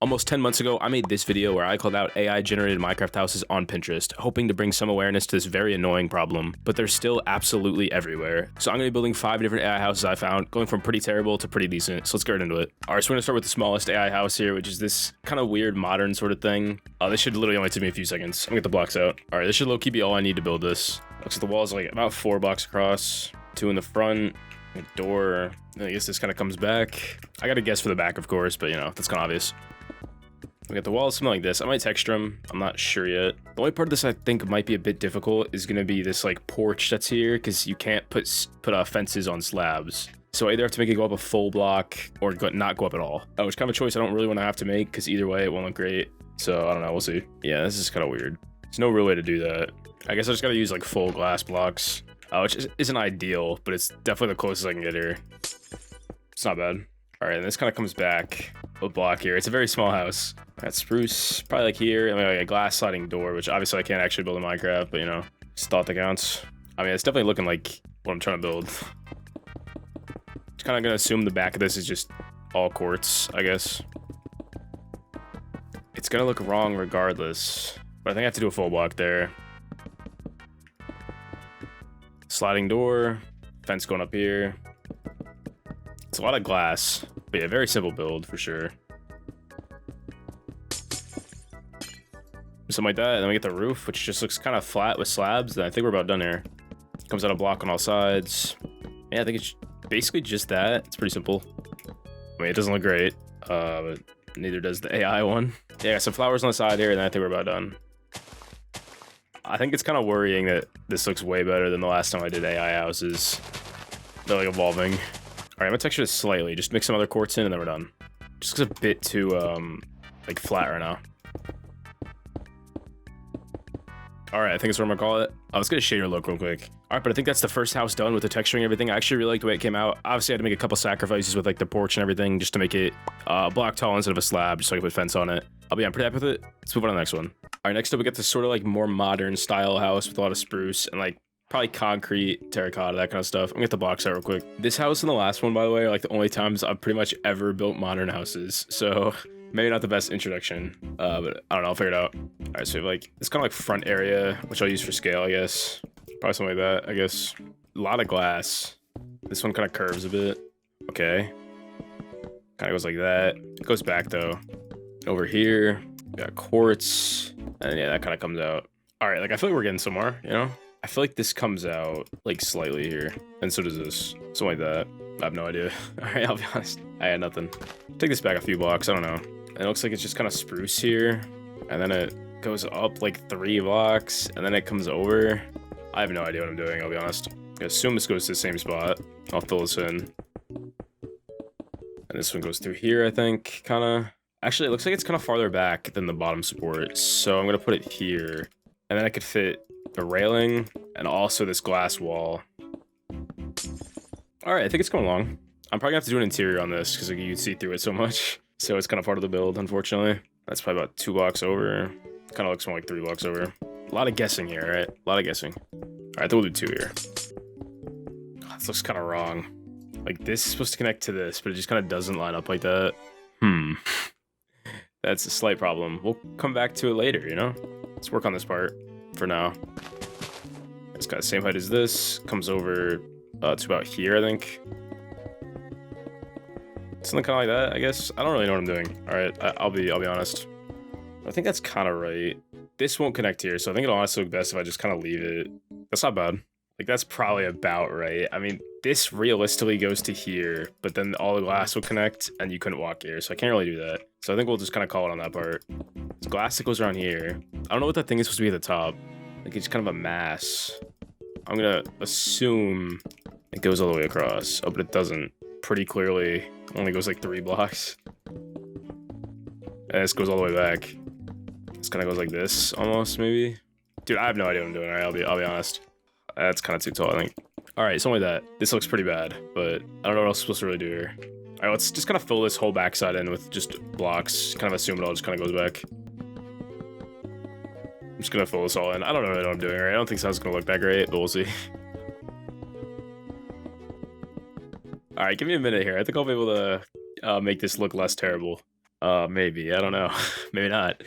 Almost 10 months ago, I made this video where I called out AI-generated Minecraft houses on Pinterest, hoping to bring some awareness to this very annoying problem, but they're still absolutely everywhere. So I'm going to be building 5 different AI houses I found, going from pretty terrible to pretty decent, so let's get right into it. Alright, so we're going to start with the smallest AI house here, which is this kind of weird modern sort of thing. This should literally only take me a few seconds. I'm going to get the blocks out. Alright, this should low-key be all I need to build this. Looks like the wall's like about 4 blocks across, 2 in the front, a door. I guess this kind of comes back. I got to guess for the back, of course, but you know, that's kind of obvious. We got the walls, something like this. I might texture them. I'm not sure yet. The only part of this I think might be a bit difficult is going to be this like porch that's here, because you can't put fences on slabs. So I either have to make it go up a full block or not go up at all. Which kind of a choice I don't really want to have to make, because either way it won't look great. So I don't know, we'll see. Yeah, this is kind of weird. There's no real way to do that. I guess I just got to use like full glass blocks, which isn't ideal, but it's definitely the closest I can get here. It's not bad. All right, and this kind of comes back a block here. It's a very small house. Got spruce, probably like here, and like a glass sliding door, which obviously I can't actually build in Minecraft, but you know, just thought that counts. I mean, it's definitely looking like what I'm trying to build. Just kind of gonna assume the back of this is just all quartz, I guess. It's gonna look wrong regardless, but I think I have to do a full block there. Sliding door, fence going up here. It's a lot of glass, but yeah, very simple build for sure. Something like that, and then we get the roof, which just looks kind of flat with slabs. Then I think we're about done here. Comes out a block on all sides. Yeah, I think it's basically just that. It's pretty simple. I mean, it doesn't look great, but neither does the AI one. Yeah, some flowers on the side here, and then I think we're about done. I think it's kind of worrying that this looks way better than the last time I did AI houses. They're like evolving. All right, I'm gonna texture this slightly. Just mix some other quartz in, and then we're done. Just looks a bit too like flat right now. All right, I think that's what I'm gonna call it. Let's get a shader look real quick. All right, but I think that's the first house done with the texturing and everything. I actually really liked the way it came out. Obviously, I had to make a couple sacrifices with like the porch and everything just to make it a block tall instead of a slab, just so I could put fence on it. I'm pretty happy with it. Let's move on to the next one. All right, next up we got this sort of like more modern style house with a lot of spruce and like probably concrete, terracotta, that kind of stuff. I'm gonna get the blocks out real quick. This house and the last one, by the way, are like the only times I've pretty much ever built modern houses. So maybe not the best introduction, but I don't know, I'll figure it out. All right, so we have like this kind of like front area, which I'll use for scale, I guess. Probably something like that, I guess. A lot of glass. This one kind of curves a bit. Okay. Kind of goes like that. It goes back though. Over here, we got quartz. And yeah, that kind of comes out. All right, like I feel like we're getting somewhere, you know? I feel like this comes out like slightly here. And so does this. Something like that. I have no idea. All right, I'll be honest. I had nothing. Take this back a few blocks, I don't know. It looks like it's just kind of spruce here. And then it goes up like 3 blocks. And then it comes over. I have no idea what I'm doing, I'll be honest. I assume this goes to the same spot. I'll fill this in. And this one goes through here, I think, kind of. Actually, it looks like it's kind of farther back than the bottom support. So I'm going to put it here. And then I could fit the railing and also this glass wall. All right, I think it's going along. I'm probably going to have to do an interior on this because like, you can see through it so much. So it's kind of part of the build, unfortunately. That's probably about 2 blocks over. Kind of looks more like 3 blocks over. A lot of guessing here, right? A lot of guessing. All right, then we'll do 2 here. This looks kind of wrong. Like this is supposed to connect to this, but it just kind of doesn't line up like that. That's a slight problem. We'll come back to it later, you know? Let's work on this part for now. It's got the same height as this. Comes over to about here, I think. Something kind of like that, I guess. I don't really know what I'm doing. All right, I'll be honest. I think that's kind of right. This won't connect here, so I think it'll honestly look best if I just kind of leave it. That's not bad. Like, that's probably about right. I mean, this realistically goes to here, but then all the glass will connect, and you couldn't walk here, so I can't really do that. So I think we'll just kind of call it on that part. This glass that goes around here. I don't know what that thing is supposed to be at the top. Like, it's kind of a mass. I'm gonna assume it goes all the way across. Oh, but it doesn't. Pretty clearly, only goes like 3 blocks. And this goes all the way back. This kind of goes like this, almost, maybe. Dude, I have no idea what I'm doing. All right, I'll be honest. That's kind of too tall, I think. All right, something like that. This looks pretty bad, but I don't know what else I'm supposed to really do here. All right, let's just kind of fill this whole backside in with just blocks. Kind of assume it all just kind of goes back. I'm just gonna fill this all in. I don't know what I'm doing here. I don't think this house is gonna look that great, but we'll see. All right, give me a minute here. I think I'll be able to make this look less terrible. Maybe. I don't know. Maybe not.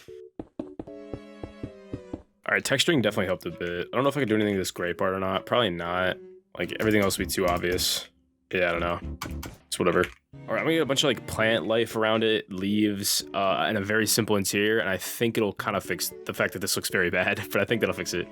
Alright, texturing definitely helped a bit. I don't know if I could do anything to this gray part or not. Probably not. Like, everything else would be too obvious. Yeah, I don't know. It's whatever. Alright, I'm gonna get a bunch of, like, plant life around it, leaves, and a very simple interior, and I think it'll kind of fix the fact that this looks very bad, but I think that'll fix it.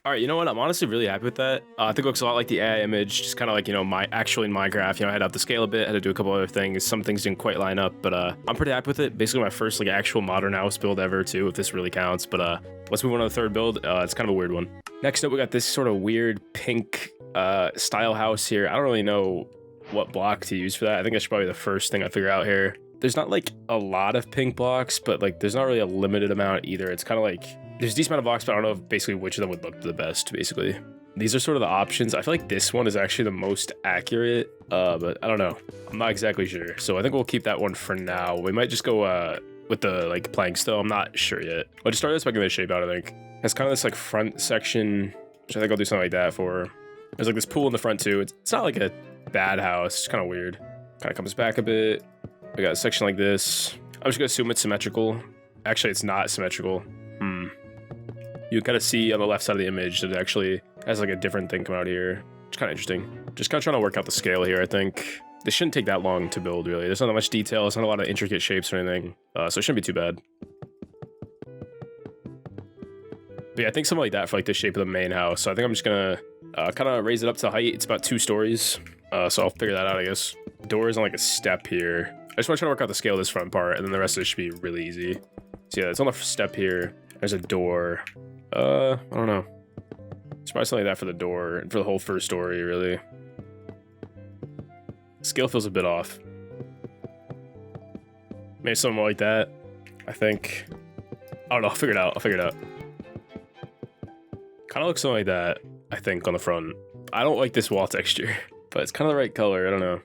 All right, you know what? I'm honestly really happy with that. I think it looks a lot like the AI image, just kind of like, you know, actually in Minecraft, you know, I had to up the scale a bit, had to do a couple other things. Some things didn't quite line up, but I'm pretty happy with it. Basically my first like actual modern house build ever too, if this really counts. But let's move on to the third build. It's kind of a weird one. Next up, we got this sort of weird pink style house here. I don't really know what block to use for that. I think that's probably the first thing I figure out here. There's not like a lot of pink blocks, but like there's not really a limited amount either. It's kind of like there's a decent amount of blocks, but I don't know if basically which of them would look the best, basically. These are sort of the options. I feel like this one is actually the most accurate, but I don't know. I'm not exactly sure. So I think we'll keep that one for now. We might just go with the like planks though. I'm not sure yet. I'll just start this by getting the shape out, I think. It's kind of this like front section, which I think I'll do something like that for. There's like this pool in the front too. It's not like a bad house. It's kind of weird. Kind of comes back a bit. We got a section like this. I'm just gonna assume it's symmetrical. Actually, it's not symmetrical. You kind of see on the left side of the image that it actually has like a different thing come out here. It's kind of interesting. Just kind of trying to work out the scale here, I think. This shouldn't take that long to build, really. There's not that much detail. There's not a lot of intricate shapes or anything. So it shouldn't be too bad. But yeah, I think something like that for like the shape of the main house. So I think I'm just gonna kind of raise it up to height. It's about 2 stories. So I'll figure that out, I guess. Doors on like a step here. I just want to try to work out the scale of this front part, and then the rest of it should be really easy. So yeah, it's on the step here. There's a door. I don't know. It's probably something like that for the door and for the whole first story, really. Scale feels a bit off. Maybe something more like that, I think. I don't know, I'll figure it out. Kind of looks something like that, I think, on the front. I don't like this wall texture, but it's kind of the right color, I don't know.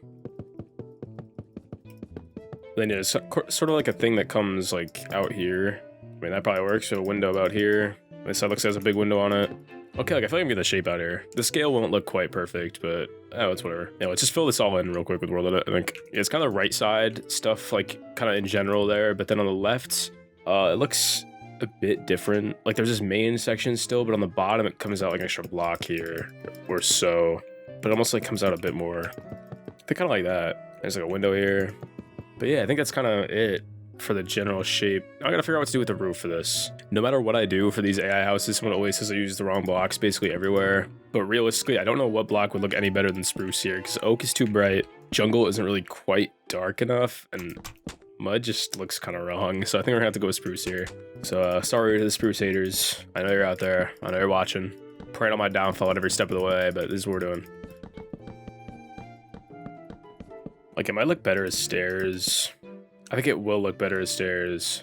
Then yeah, it's sort of like a thing that comes like out here. I mean, that probably works. So a window about here. This side looks like it has a big window on it. Okay, like I feel like I'm getting the shape out here. The scale won't look quite perfect, but oh, it's whatever. Yeah, let's just fill this all in real quick with world edit. I think it's kind of right side stuff, like kind of in general there. But then on the left, it looks a bit different. Like there's this main section still, but on the bottom it comes out like an extra block here or so. But it almost like comes out a bit more. I think kind of like that. There's like a window here. But yeah, I think that's kind of it for the general shape. Now I gotta figure out what to do with the roof for this. No matter what I do for these AI houses, someone always says I use the wrong blocks basically everywhere. But realistically, I don't know what block would look any better than spruce here, because oak is too bright, jungle isn't really quite dark enough, and mud just looks kind of wrong. So I think we're gonna have to go with spruce here. So sorry to the spruce haters. I know you're out there. I know you're watching. Praying on my downfall at every step of the way, but this is what we're doing. Like, it might look better as stairs. I think it will look better as stairs.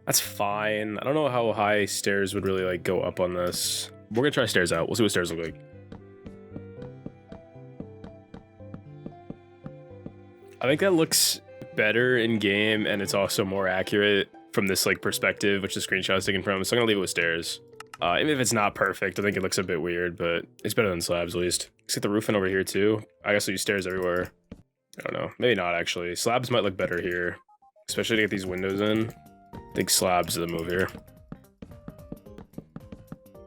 That's fine. I don't know how high stairs would really like go up on this. We're gonna try stairs out. We'll see what stairs look like. I think that looks better in game, and it's also more accurate from this like perspective, which the screenshot is taken from. So I'm gonna leave it with stairs. Even if it's not perfect, I think it looks a bit weird, but it's better than slabs at least. Let's get the roof in over here too. I guess I'll use stairs everywhere. I don't know. Maybe not actually. Slabs might look better here, especially to get these windows in. I think slabs are the move here.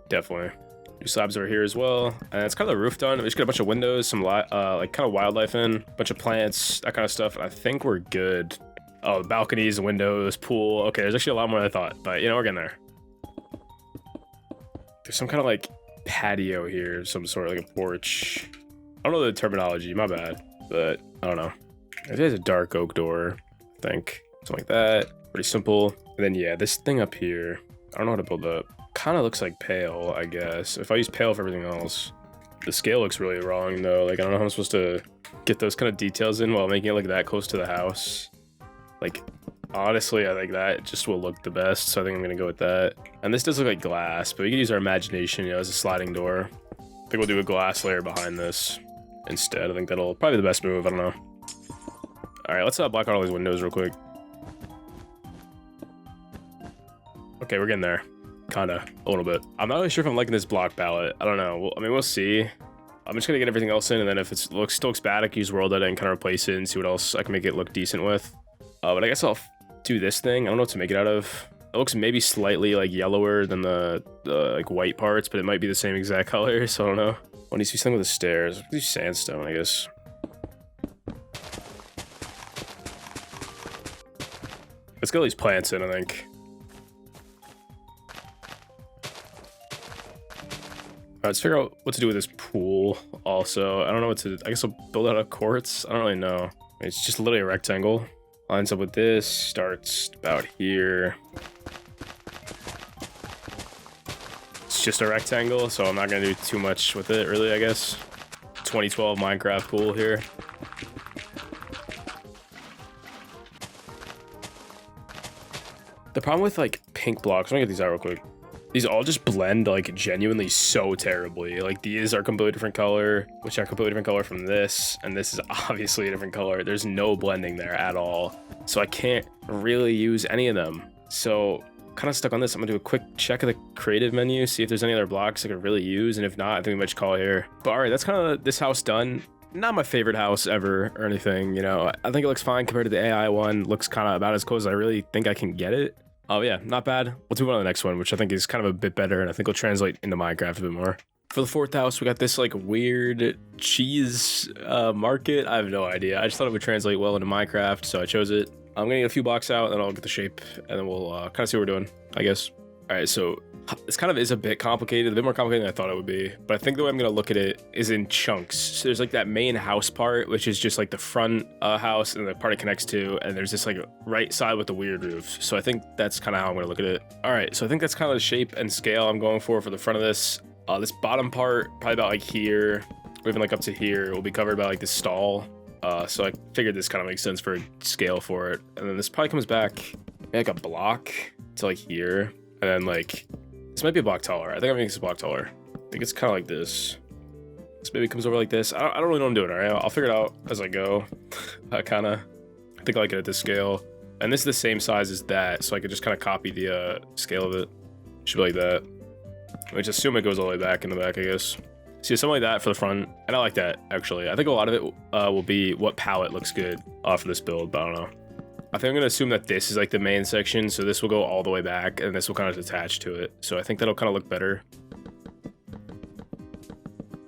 Definitely. Do slabs over here as well. And it's kind of the roof done. We just get a bunch of windows, some like kind of wildlife in, a bunch of plants, that kind of stuff. And I think we're good. Oh, balconies, windows, pool. Okay, there's actually a lot more than I thought, but you know, we're getting there. There's some kind of like patio here, some sort of like a porch. I don't know the terminology, my bad, but I don't know. There's a dark oak door, I think. Something like that. Pretty simple. And then yeah, this thing up here, I don't know how to build up. Kind of looks like pale, I guess. If I use pale for everything else. The scale looks really wrong though. Like I don't know how I'm supposed to get those kind of details in while making it like that close to the house. Like honestly, I think that just will look the best, so I think I'm gonna go with that. And this does look like glass, but we can use our imagination, you know, as a sliding door. I think we'll do a glass layer behind this instead. I think that'll probably be the best move, I don't know. Alright, let's block out all these windows real quick. Okay, we're getting there. Kinda, a little bit. I'm not really sure if I'm liking this block palette. I don't know. Well, I mean, we'll see. I'm just gonna get everything else in, and then if it still looks bad, I can use world edit and kind of replace it and see what else I can make it look decent with. But I guess I'll do this thing. I don't know what to make it out of. It looks maybe slightly like yellower than the like white parts, but it might be the same exact color, so I don't know. What needs to be something with the stairs? Do sandstone, I guess. Let's get all these plants in, I think. Alright, let's figure out what to do with this pool also. I don't know what to... I guess I'll build out a quartz. I don't really know. It's just literally a rectangle. Lines up with this. Starts about here. It's just a rectangle, so I'm not going to do too much with it, really, I guess. 2012 Minecraft pool here. The problem with, like, pink blocks... Let me get these out real quick. These all just blend, like, genuinely so terribly. Like, these are a completely different color, which are a completely different color from this, and this is obviously a different color. There's no blending there at all, so I can't really use any of them. So, kind of stuck on this. I'm gonna do a quick check of the creative menu, see if there's any other blocks I could really use, and if not, I think we might just call it here. But alright, that's kind of this house done. Not my favorite house ever or anything, you know. I think it looks fine compared to the AI one. Looks kind of about as close as I really think I can get it. Oh yeah, not bad. Let's move on to the next one, which I think is kind of a bit better, and I think will translate into Minecraft a bit more. For the fourth house, we got this like weird cheese market. I have no idea. I just thought it would translate well into Minecraft, so I chose it. I'm gonna get a few blocks out, and then I'll get the shape, and then we'll kind of see what we're doing, I guess. All right, so this kind of is a bit complicated, a bit more complicated than I thought it would be, but I think the way I'm gonna look at it is in chunks. So there's like that main house part, which is just like the front house and the part it connects to, and there's this like right side with the weird roof. So I think that's kind of how I'm gonna look at it. All right, so I think that's kind of the shape and scale I'm going for the front of this. This bottom part, probably about like here, or even like up to here, will be covered by like this stall. So I figured this kind of makes sense for a scale for it. And then this probably comes back like a block to like here. And then like, this might be a block taller. I think I'm making this a block taller. I think it's kind of like this. This maybe comes over like this. I don't really know what I'm doing, all right? I'll figure it out as I go. I think I like it at this scale. And this is the same size as that, so I could just kind of copy the scale of it. Should be like that. Which assume it goes all the way back in the back, I guess. See, something like that for the front. And I like that, actually. I think a lot of it will be what palette looks good for this build, but I don't know. I think I'm going to assume that this is like the main section, so this will go all the way back, and this will kind of attach to it. So I think that'll kind of look better.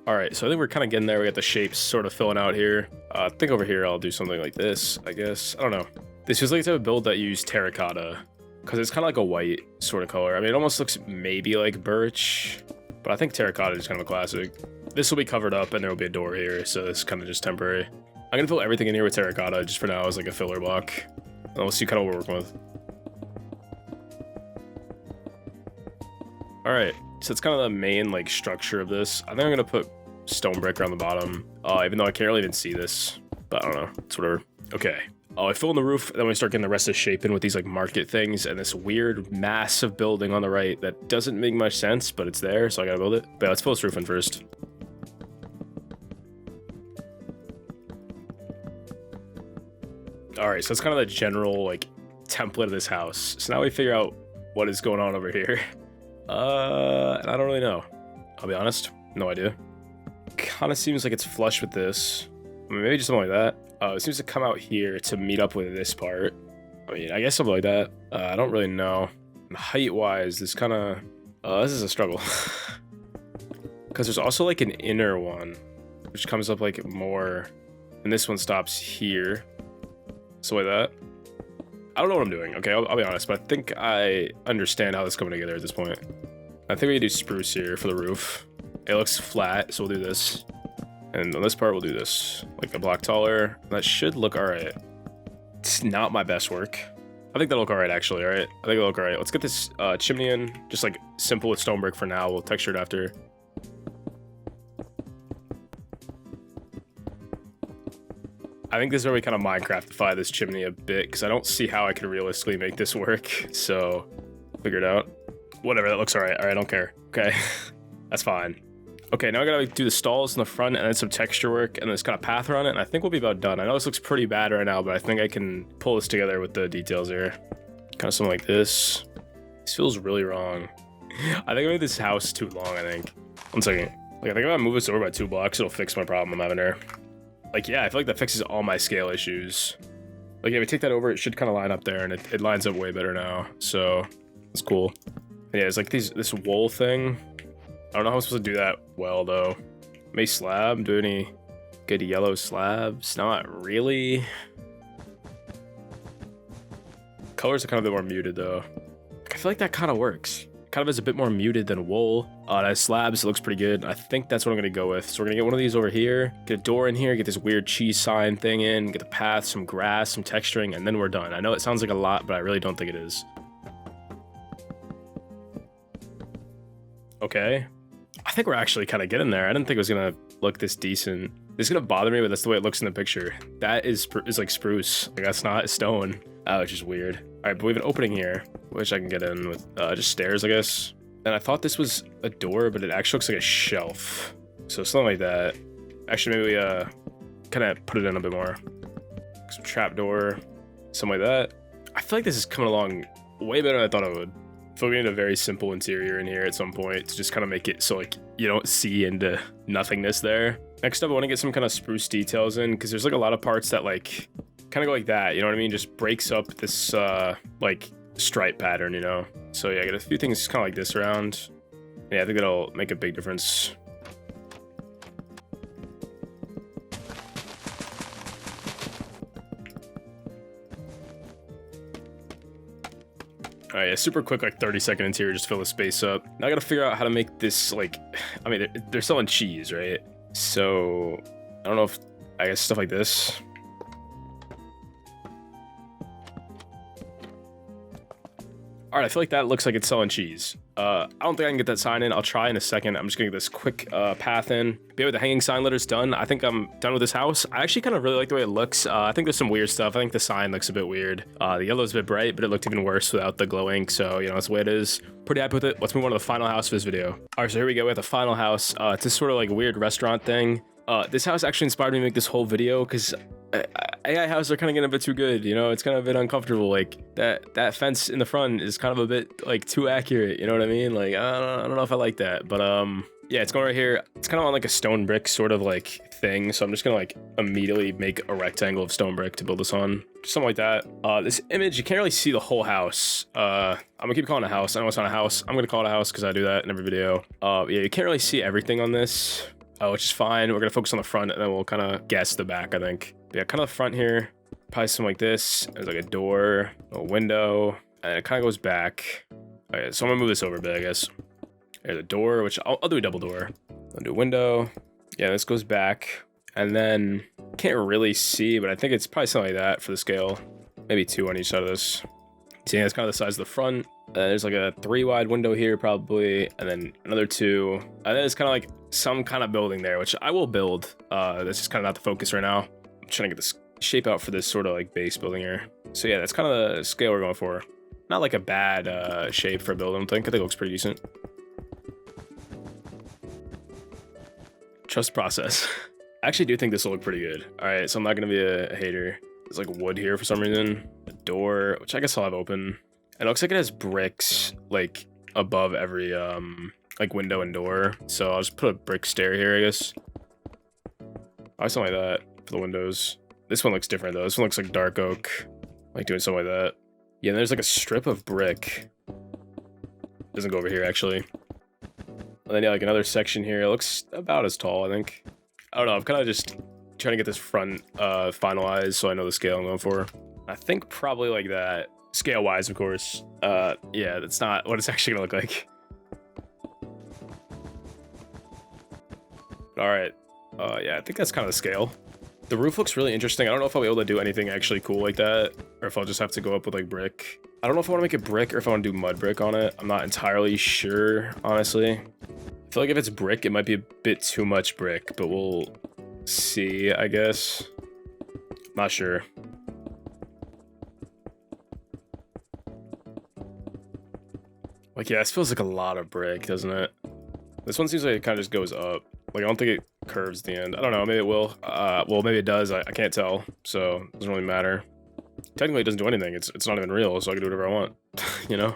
Alright, so I think we're kind of getting there. We got the shapes sort of filling out here. I think over here I'll do something like this, I guess. I don't know. This feels like a type of build that used terracotta, because it's kind of like a white sort of color. I mean, it almost looks maybe like birch, but I think terracotta is kind of a classic. This will be covered up, and there will be a door here, so it's kind of just temporary. I'm going to fill everything in here with terracotta just for now as like a filler block. And we'll see kind of what we're working with. Alright, so it's kind of the main like structure of this. I think I'm going to put stone brick around the bottom, even though I can't really even see this. But I don't know, it's whatever. Okay. I fill in the roof, then we start getting the rest of the shape in with these like market things and this weird massive building on the right that doesn't make much sense, but it's there, so I gotta build it. But yeah, let's fill this roof in first. Alright, so that's kind of the general like template of this house. So now we figure out what is going on over here. And I don't really know. I'll be honest, no idea. Kind of seems like it's flush with this. I mean, maybe just something like that. It seems to come out here to meet up with this part. I mean, I guess something like that. I don't really know. Height-wise, this kind of... this is a struggle. Because there's also like an inner one, which comes up like more... And this one stops here. So like that. I don't know what I'm doing, okay? I'll be honest, but I think I understand how this is coming together at this point. I think we can do spruce here for the roof. It looks flat, so we'll do this. And on this part, we'll do this. Like a block taller. That should look alright. It's not my best work. I think that'll look alright, actually, alright? I think it'll look alright. Let's get this chimney in. Just like simple with stone brick for now. We'll texture it after. I think this is where we kind of Minecraftify this chimney a bit, because I don't see how I can realistically make this work. So, figure it out. Whatever, that looks alright. Alright, I don't care. Okay, that's fine. Okay, now I gotta do the stalls in the front and then some texture work and this kind of path around it, and I think we'll be about done. I know this looks pretty bad right now, but I think I can pull this together with the details here. Kind of something like this. This feels really wrong. I think I made this house too long, I think. 1 second. Like, I think if I move this over by 2 blocks, it'll fix my problem I'm having there. Like, yeah, I feel like that fixes all my scale issues. Like, if we take that over, it should kind of line up there, and it lines up way better now. So, it's cool. And yeah, it's like this wool thing. I don't know how I'm supposed to do that well, though. May slab, do any good yellow slabs? Not really. Colors are kind of a bit more muted, though. I feel like that kind of works. Kind of is a bit more muted than wool. That slabs, it looks pretty good. I think that's what I'm gonna go with. So we're gonna get one of these over here, get a door in here, get this weird cheese sign thing in, get the path, some grass, some texturing, and then we're done. I know it sounds like a lot, but I really don't think it is. Okay. I think we're actually kind of getting there. I didn't think it was gonna look this decent. This is gonna bother me, but that's the way it looks in the picture. That is like spruce. Like, that's not stone. Which is weird. All right, but we have an opening here, which I can get in with just stairs, I guess. And I thought this was a door, but it actually looks like a shelf. So something like that. Actually, maybe we kind of put it in a bit more. Some trap door, something like that. I feel like this is coming along way better than I thought it would. I feel like we need a very simple interior in here at some point to just kind of make it so, like, you don't see into nothingness there. Next up, I want to get some kind of spruce details in, because there's like a lot of parts that like kind of go like that, you know what I mean? Just breaks up this like stripe pattern, you know? So yeah, I got a few things kind of like this around. Yeah, I think that'll make a big difference. All right, yeah, super quick, like 30-second interior, just fill the space up. Now I gotta figure out how to make this, like, I mean, they're selling cheese, right? So I don't know if, I guess stuff like this. All right, I feel like that looks like it's selling cheese. I don't think I can get that sign in. I'll try in a second. I'm just gonna get this quick path in. Be with the hanging sign letters done. I think I'm done with this house. I actually kind of really like the way it looks. I think there's some weird stuff. I think the sign looks a bit weird. The yellow's a bit bright, but it looked even worse without the glow ink. So, you know, that's the way it is. Pretty happy with it. Let's move on to the final house for this video. All right, so here we go. We have the final house. It's this sort of like weird restaurant thing. This house actually inspired me to make this whole video because AI houses are kind of getting a bit too good, you know? It's kind of a bit uncomfortable. Like, that fence in the front is kind of a bit, like, too accurate, you know what I mean? Like, I don't know if I like that, but, yeah, it's going right here. It's kind of on, like, a stone brick sort of, like, thing, so I'm just gonna, like, immediately make a rectangle of stone brick to build this on. Just something like that. This image, you can't really see the whole house. I'm gonna keep calling it a house. I know it's not a house. I'm gonna call it a house because I do that in every video. Yeah, you can't really see everything on this, which is fine. We're gonna focus on the front, and then we'll kind of guess the back, I think. Yeah, kind of the front here, probably something like this. There's like a door, a window, and it kind of goes back. Okay, so I'm gonna move this over a bit, I guess. There's a door, which I'll do a double door. I'll do a window. Yeah, this goes back. And then, can't really see, but I think it's probably something like that for the scale. Maybe 2 on each side of this. So yeah, it's kind of the size of the front. There's like a 3 wide window here probably, and then another 2. And then it's kind of like some kind of building there, which I will build. That's just kind of not the focus right now. I'm trying to get this shape out for this sort of like base building here. So yeah, that's kind of the scale we're going for. Not like a bad shape for a build, I think it looks pretty decent. Trust process. I actually do think this will look pretty good. All right, so I'm not gonna be a hater. There's like wood here for some reason. A door, which I guess I'll have open. And it looks like it has bricks like above every like window and door. So I'll just put a brick stair here, I guess. I something like that for the windows. This one looks different though. This one looks like dark oak. Like doing something like that. Yeah, and there's like a strip of brick. Doesn't go over here actually. And then yeah, like another section here. It looks about as tall, I think. I don't know, I'm kind of just trying to get this front finalized so I know the scale I'm going for. I think probably like that. Scale-wise, of course. Yeah, that's not what it's actually gonna look like. Alright. Yeah, I think that's kind of the scale. The roof looks really interesting. I don't know if I'll be able to do anything actually cool like that, or if I'll just have to go up with like brick. I don't know if I want to make it brick or if I want to do mud brick on it. I'm not entirely sure, honestly. I feel like if it's brick, it might be a bit too much brick, but we'll see, I guess. Not sure. Like, yeah, this feels like a lot of brick, doesn't it? This one seems like it kind of just goes up. Like, I don't think it curves at the end. I don't know, maybe it will. Well, maybe it does. I can't tell, so it doesn't really matter. Technically, it doesn't do anything. It's not even real, so I can do whatever I want, you know?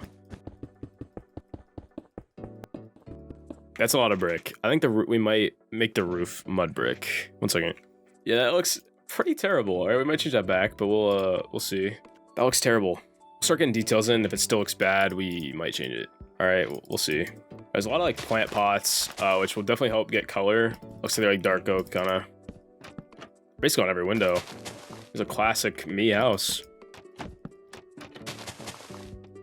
That's a lot of brick. I think we might make the roof mud brick. 1 second. Yeah, that looks pretty terrible. All right, we might change that back, but we'll see. That looks terrible. Start getting details in. If it still looks bad, we might change it. All right, we'll see. There's a lot of like plant pots, which will definitely help get color. Looks like they're like dark oak, kind of. Basically on every window. There's a classic me house.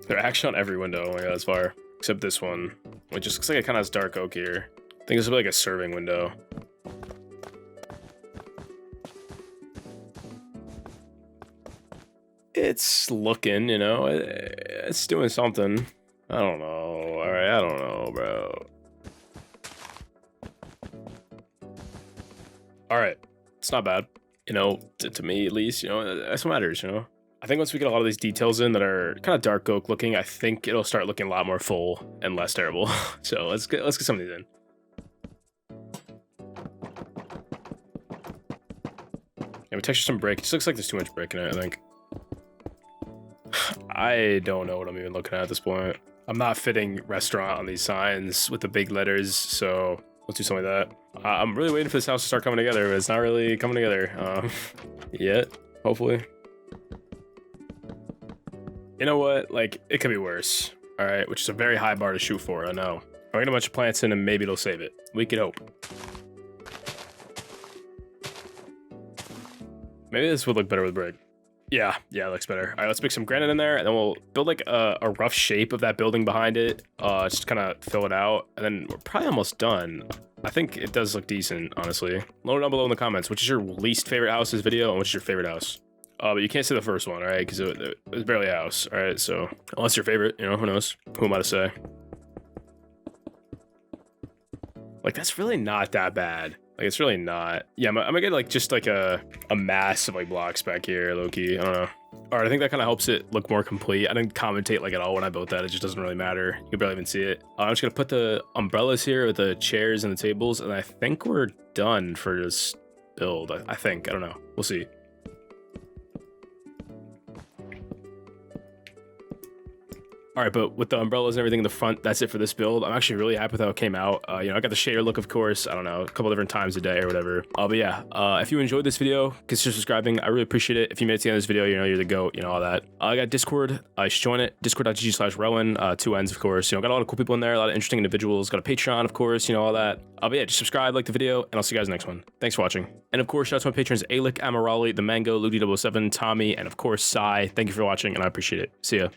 They're actually on every window. Oh my god, that's fire. Except this one, which just looks like it kind of has dark oak here. I think this will be like a serving window. It's looking, you know, it's doing something. I don't know. All right, I don't know, bro. All right, it's not bad. You know, to me at least, you know, that's what matters, you know. I think once we get a lot of these details in that are kind of dark oak looking, I think it'll start looking a lot more full and less terrible. So let's get some of these in. Yeah, we texture some brick. It just looks like there's too much brick in it, I think. I don't know what I'm even looking at this point. I'm not fitting restaurant on these signs with the big letters, so let's do something like that. I'm really waiting for this house to start coming together, but it's not really coming together yet, hopefully. You know what? Like, it could be worse, all right? Which is a very high bar to shoot for, I know. I'll get a bunch of plants in and maybe it'll save it. We could hope. Maybe this would look better with brick. Yeah, it looks better. All right, let's pick some granite in there, and then we'll build like a rough shape of that building behind it. Just kind of fill it out, and then we're probably almost done. I think it does look decent, honestly. Let me know down below in the comments, which is your least favorite house in this video, and which is your favorite house. But you can't say the first one, all right? Because it was barely a house, all right? So unless your favorite, you know, who knows? Who am I to say? Like, that's really not that bad. Like, it's really not. Yeah, I'm gonna get like just like a mass of like blocks back here, low-key. I don't know. All right, I think that kind of helps it look more complete. I didn't commentate like at all when I built that. It just doesn't really matter. You can barely even see it. I'm just gonna put the umbrellas here with the chairs and the tables, and I think we're done for this build. I think. I don't know. We'll see. All right, but with the umbrellas and everything in the front, that's it for this build. I'm actually really happy with how it came out. You know, I got the shader look, of course. I don't know, a couple different times a day or whatever. But yeah, if you enjoyed this video, consider subscribing. I really appreciate it. If you made it to the end of this video, you know, you're the GOAT, you know, all that. I got Discord. You should join it. Discord.gg/rowannn, 2 N's, of course. You know, got a lot of cool people in there, a lot of interesting individuals. Got a Patreon, of course, you know, all that. But yeah, just subscribe, like the video, and I'll see you guys next one. Thanks for watching. And of course, shout out to my patrons, Aelic, Amirali, ThaMango, Ludi007, Tommi, and of course, Sai. Thank you for watching, and I appreciate it. See ya.